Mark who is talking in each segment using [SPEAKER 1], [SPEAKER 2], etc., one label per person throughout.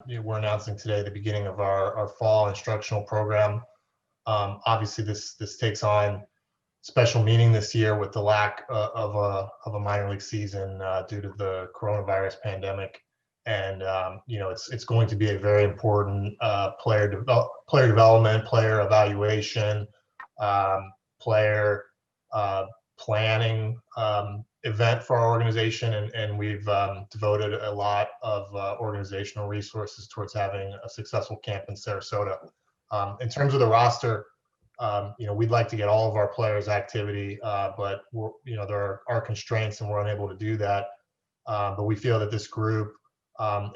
[SPEAKER 1] we're announcing today the beginning of our fall instructional program. Obviously, this takes on special meaning this year with the lack of a minor league season due to the coronavirus pandemic, and it's going to be a very important player development, player evaluation, player planning event for our organization, and we've devoted a lot of organizational resources towards having a successful camp in Sarasota. In terms of the roster, we'd like to get all of our players activity, but there are constraints and we're unable to do that. But we feel that this group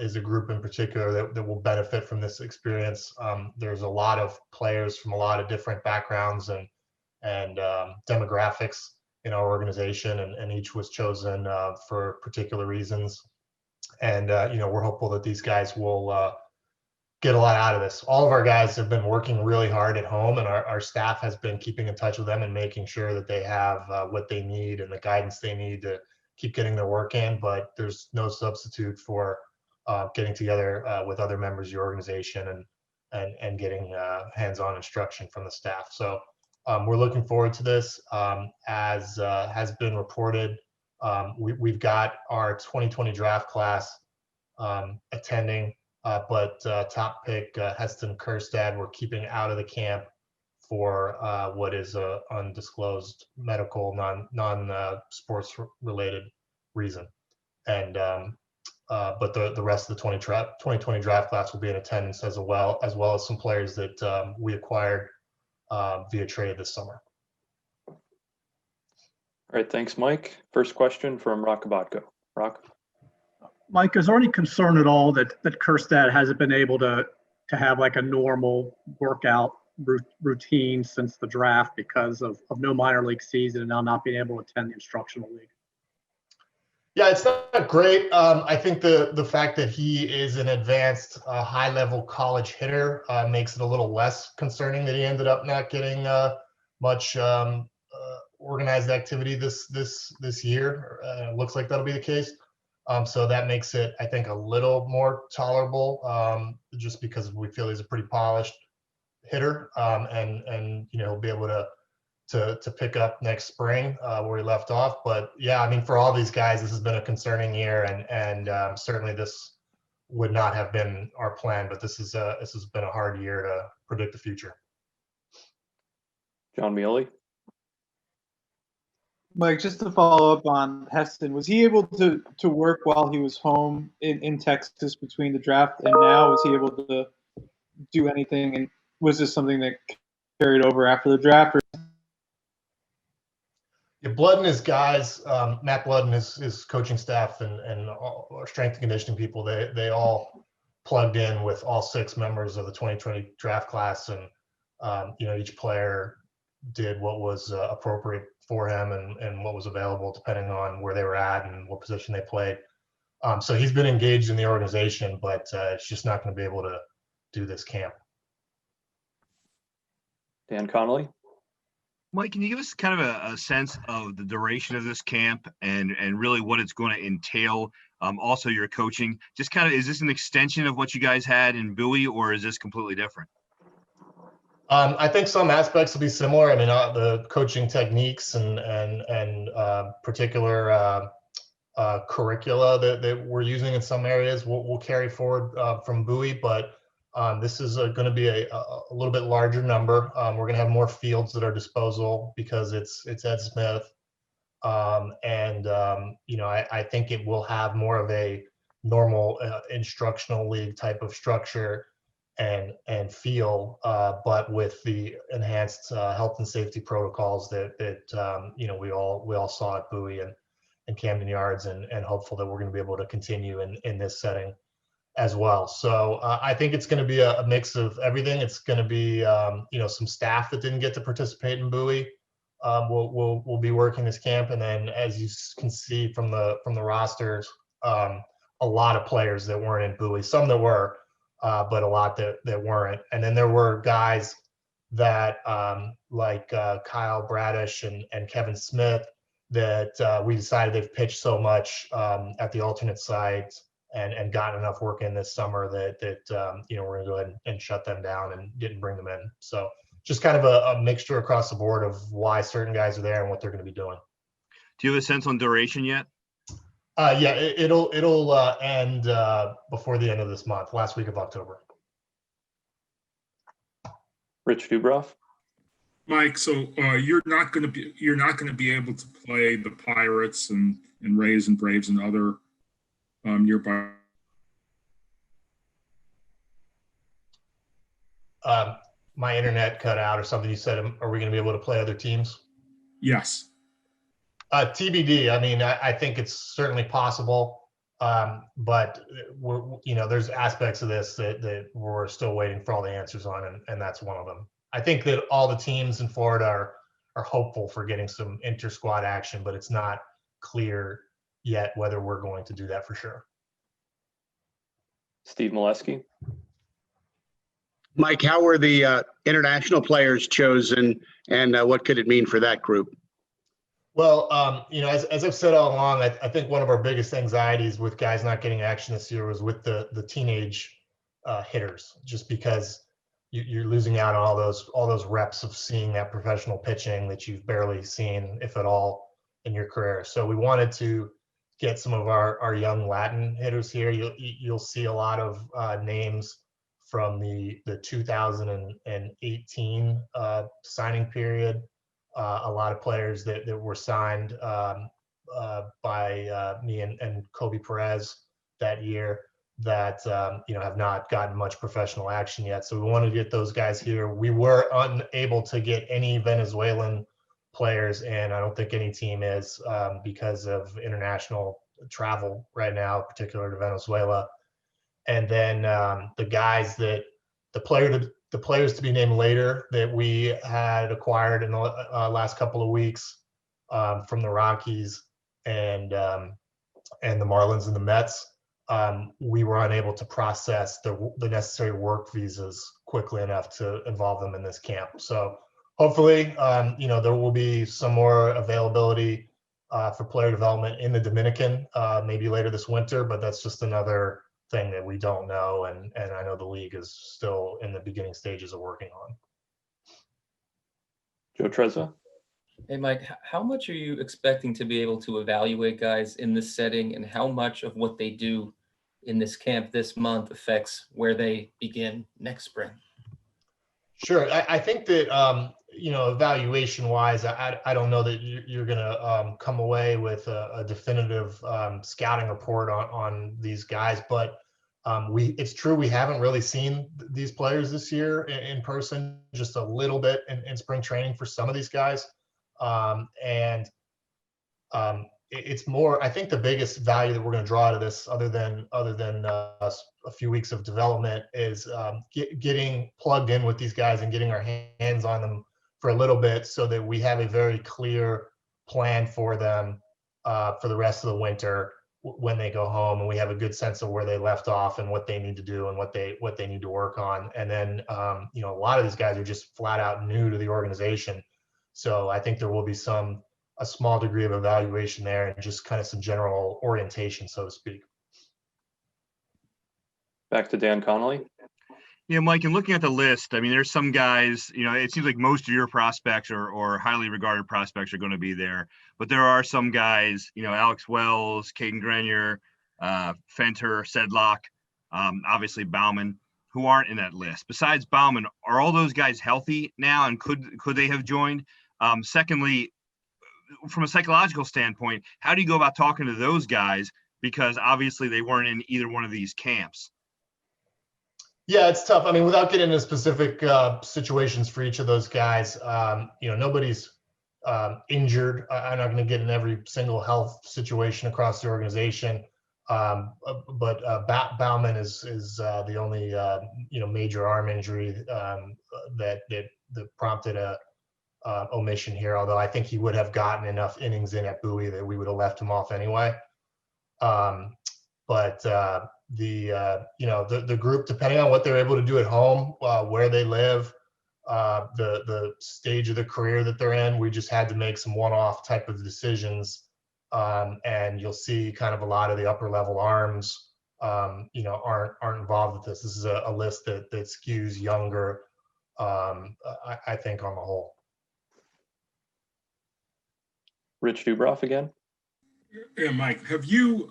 [SPEAKER 1] is a group in particular that will benefit from this experience. There's a lot of players from a lot of different backgrounds and demographics in our organization, and each was chosen for particular reasons. And we're hopeful that these guys will get a lot out of this. All of our guys have been working really hard at home, and our staff has been keeping in touch with them and making sure that they have what they need and the guidance they need to keep getting their work in. But there's no substitute for getting together with other members of your organization and getting hands-on instruction from the staff. So we're looking forward to this. As has been reported, we've got our 2020 draft class attending. But top pick Heston Kjerstad we're keeping out of the camp for what is a undisclosed medical non-sports related reason. And but the rest of the 2020 draft class will be in attendance as well as some players that we acquired via trade this summer.
[SPEAKER 2] All right, thanks, Mike. First question from Rock Abatko. Rock.
[SPEAKER 3] Mike, is there any concern at all that Kjerstad hasn't been able to have like a normal workout routine since the draft because of no minor league season and now not being able to attend the instructional league?
[SPEAKER 1] Yeah, it's not great. I think the fact that he is an advanced high-level college hitter makes it a little less concerning that he ended up not getting much organized activity this year. Looks like that'll be the case. So that makes it, I think, a little more tolerable, just because we feel he's a pretty polished hitter, and he'll be able to pick up next spring where he left off. But yeah, I mean, for all these guys, this has been a concerning year, and certainly this would not have been our plan. But this has been a hard year to predict the future.
[SPEAKER 2] John Mealy.
[SPEAKER 4] Mike, just to follow up on Heston, was he able to work while he was home in Texas between the draft and now? Was he able to do anything? And was this something that carried over after the draft?
[SPEAKER 1] Yeah, Blood and his guys, Matt Blood and his coaching staff and all our strength and conditioning people, they all plugged in with all 6 members of the 2020 draft class, and each player did what was appropriate for him and what was available depending on where they were at and what position they played. So he's been engaged in the organization, but it's just not going to be able to do this camp.
[SPEAKER 2] Dan Connolly.
[SPEAKER 5] Mike, can you give us kind of a sense of the duration of this camp and really what it's going to entail? Also your coaching, just kind of, is this an extension of what you guys had in Bowie, or is this completely different?
[SPEAKER 1] I think some aspects will be similar. I mean, the coaching techniques and particular curricula that we're using in some areas will carry forward from Bowie, but this is going to be a little bit larger number. We're going to have more fields at our disposal because it's Ed Smith, and I think it will have more of a normal instructional league type of structure and feel, but with the enhanced health and safety protocols that we all saw at Bowie and Camden Yards, and hopeful that we're going to be able to continue in this setting as well. So I think it's going to be a mix of everything. It's going to be some staff that didn't get to participate in Bowie will be working this camp, and then as you can see from the rosters, a lot of players that weren't in Bowie, some that were. But a lot that weren't. And then there were guys that like Kyle Bradish and Kevin Smith that we decided they've pitched so much at the alternate sites and gotten enough work in this summer that we're going to go ahead and shut them down and didn't bring them in. So just kind of a mixture across the board of why certain guys are there and what they're going to be doing.
[SPEAKER 5] Do you have a sense on duration yet?
[SPEAKER 1] Yeah, it'll end before the end of this month, last week of October.
[SPEAKER 2] Rich Dubroff.
[SPEAKER 6] Mike, so you're not going to be able to play the Pirates and Rays and Braves and other nearby.
[SPEAKER 1] My internet cut out or something. You said, are we going to be able to play other teams?
[SPEAKER 6] Yes.
[SPEAKER 1] TBD. I mean, I think it's certainly possible, but there's aspects of this that we're still waiting for all the answers on, and that's one of them. I think that all the teams in Florida are hopeful for getting some inter-squad action, but it's not clear yet whether we're going to do that for sure.
[SPEAKER 2] Steve Molesky.
[SPEAKER 7] Mike, how were the international players chosen, and what could it mean for that group?
[SPEAKER 1] Well, as I've said all along, I think one of our biggest anxieties with guys not getting action this year was with the teenage hitters, just because you're losing out on all those reps of seeing that professional pitching that you've barely seen, if at all, in your career. So we wanted to get some of our young Latin hitters here. You'll see a lot of names from the 2018 signing period. A lot of players that were signed by me and Kobe Perez that year that have not gotten much professional action yet. So we wanted to get those guys here. We were unable to get any Venezuelan players, and I don't think any team is because of international travel right now, particularly to Venezuela. And then the players to be named later that we had acquired in the last couple of weeks from the Rockies and the Marlins and the Mets, we were unable to process the necessary work visas quickly enough to involve them in this camp. So hopefully, there will be some more availability for player development in the Dominican, maybe later this winter, but that's just another thing that we don't know, and I know the league is still in the beginning stages of working on.
[SPEAKER 2] Joe Trezza.
[SPEAKER 8] Hey, Mike, how much are you expecting to be able to evaluate guys in this setting, and how much of what they do in this camp this month affects where they begin next spring?
[SPEAKER 1] Sure. I think that, evaluation wise, I don't know that you're going to come away with a definitive scouting report on these guys, but it's true we haven't really seen these players this year in person, just a little bit in spring training for some of these guys. It's more, I think the biggest value that we're going to draw out of this, other than a few weeks of development, is getting plugged in with these guys and getting our hands on them for a little bit, so that we have a very clear plan for them for the rest of the winter when they go home, and we have a good sense of where they left off and what they need to do and what they need to work on. And then a lot of these guys are just flat out new to the organization, so I think there will be a small degree of evaluation there and just kind of some general orientation, so to speak.
[SPEAKER 2] Back to Dan Connolly.
[SPEAKER 5] Yeah, Mike, and looking at the list, I mean, there's some guys, it seems like most of your prospects or highly regarded prospects are going to be there, but there are some guys, Alex Wells, Caden Grenier, Fenter, Sedlock, obviously Bauman, who aren't in that list. Besides Bauman, are all those guys healthy now, and could they have joined? Secondly, from a psychological standpoint, how do you go about talking to those guys? Because obviously they weren't in either one of these camps.
[SPEAKER 1] Yeah, it's tough. I mean, without getting into specific situations for each of those guys, nobody's injured. I'm not going to get in every single health situation across the organization. But Bauman is the only major arm injury that prompted a omission here. Although I think he would have gotten enough innings in at Bowie that we would have left him off anyway. The group, depending on what they're able to do at home, where they live, the stage of the career that they're in, we just had to make some one-off type of decisions. And you'll see kind of a lot of the upper level arms aren't involved with this. This is a list that skews younger, I think, on the whole.
[SPEAKER 2] Rich Dubroff again.
[SPEAKER 6] Yeah, Mike, have you,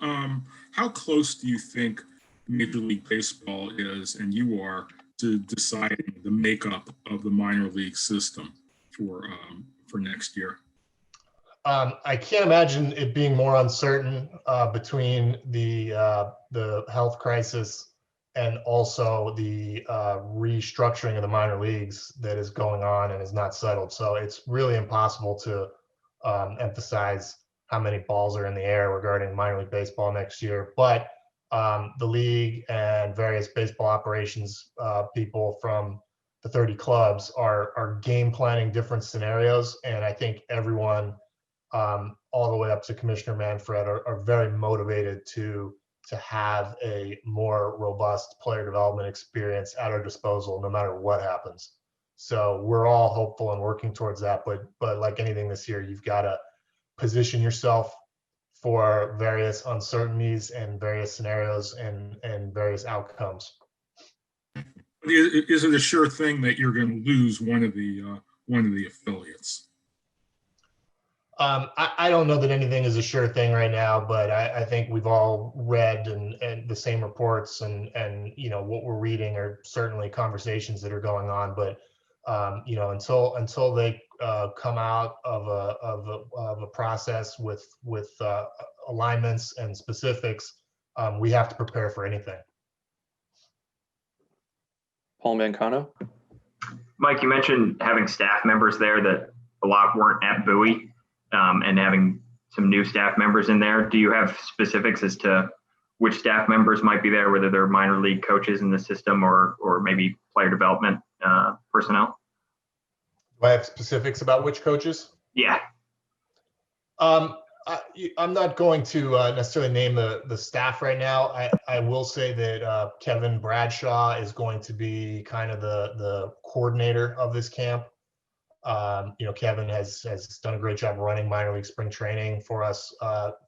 [SPEAKER 6] how close do you think Major League Baseball is, and you are, to deciding the makeup of the minor league system for next year?
[SPEAKER 1] I can't imagine it being more uncertain between the health crisis and also the restructuring of the minor leagues that is going on and is not settled. So it's really impossible to emphasize how many balls are in the air regarding minor league baseball next year. But the league and various baseball operations people from the 30 clubs are game planning different scenarios. And I think everyone, all the way up to Commissioner Manfred, are very motivated to have a more robust player development experience at our disposal, no matter what happens. So we're all hopeful and working towards that. But like anything this year, you've got to position yourself for various uncertainties and various scenarios and various outcomes.
[SPEAKER 6] Is it a sure thing that you're going to lose one of the affiliates?
[SPEAKER 1] I don't know that anything is a sure thing right now, but I think we've all read and the same reports and what we're reading are certainly conversations that are going on. But until they come out of a process with alignments and specifics, we have to prepare for anything.
[SPEAKER 2] Paul Mancano.
[SPEAKER 9] Mike, you mentioned having staff members there that a lot weren't at Bowie, and having some new staff members in there. Do you have specifics as to which staff members might be there, whether they're minor league coaches in the system or maybe player development personnel?
[SPEAKER 1] Do I have specifics about which coaches?
[SPEAKER 9] Yeah.
[SPEAKER 1] I'm not going to necessarily name the staff right now. I will say that Kevin Bradshaw is going to be kind of the coordinator of this camp. Kevin has done a great job running minor league spring training for us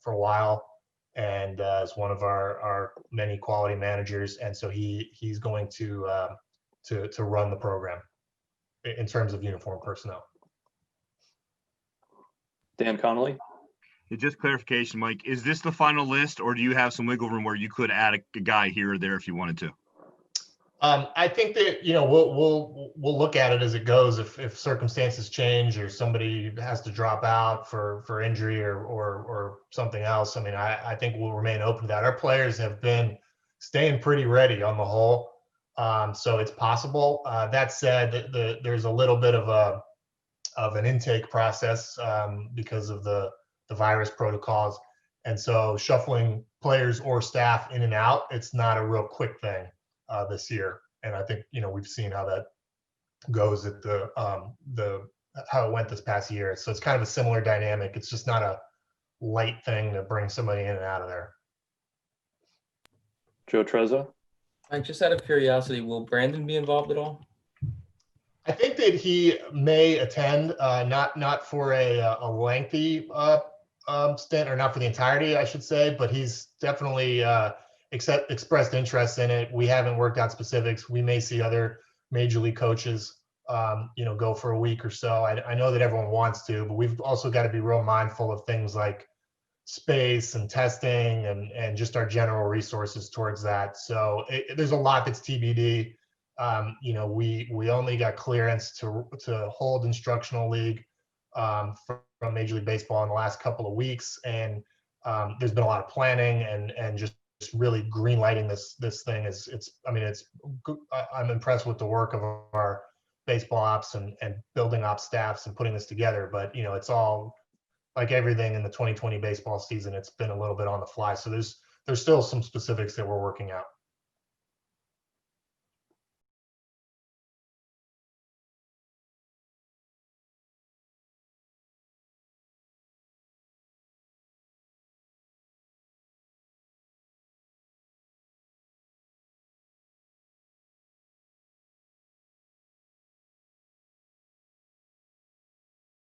[SPEAKER 1] for a while, and is one of our many quality managers. And so he's going to run the program in terms of uniform personnel.
[SPEAKER 2] Dan Connolly.
[SPEAKER 5] Just clarification, Mike, is this the final list, or do you have some wiggle room where you could add a guy here or there if you wanted to?
[SPEAKER 1] I think that we'll look at it as it goes. If circumstances change or somebody has to drop out for injury or something else, I mean, I think we'll remain open to that. Our players have been staying pretty ready on the whole, so it's possible. That said, there's a little bit of an intake process because of the virus protocols, and so shuffling players or staff in and out, it's not a real quick thing this year. And I think we've seen how that goes at how it went this past year. So it's kind of a similar dynamic. It's just not a light thing to bring somebody in and out of there.
[SPEAKER 2] Joe Trezza.
[SPEAKER 8] Mike, just out of curiosity, will Brandon be involved at all?
[SPEAKER 1] I think that he may attend, not for a lengthy stint, or not for the entirety, I should say, but he's definitely expressed interest in it. We haven't worked out specifics. We may see other major league coaches, go for a week or so. I know that everyone wants to, but we've also got to be real mindful of things like space and testing and just our general resources towards that. So there's a lot that's TBD. We only got clearance to hold instructional league from Major League Baseball in the last couple of weeks, and there's been a lot of planning and just really green lighting this thing. I'm impressed with the work of our baseball ops and building ops staffs and putting this together, but it's all like everything in the 2020 baseball season. It's been a little bit on the fly, so there's still some specifics that we're working out.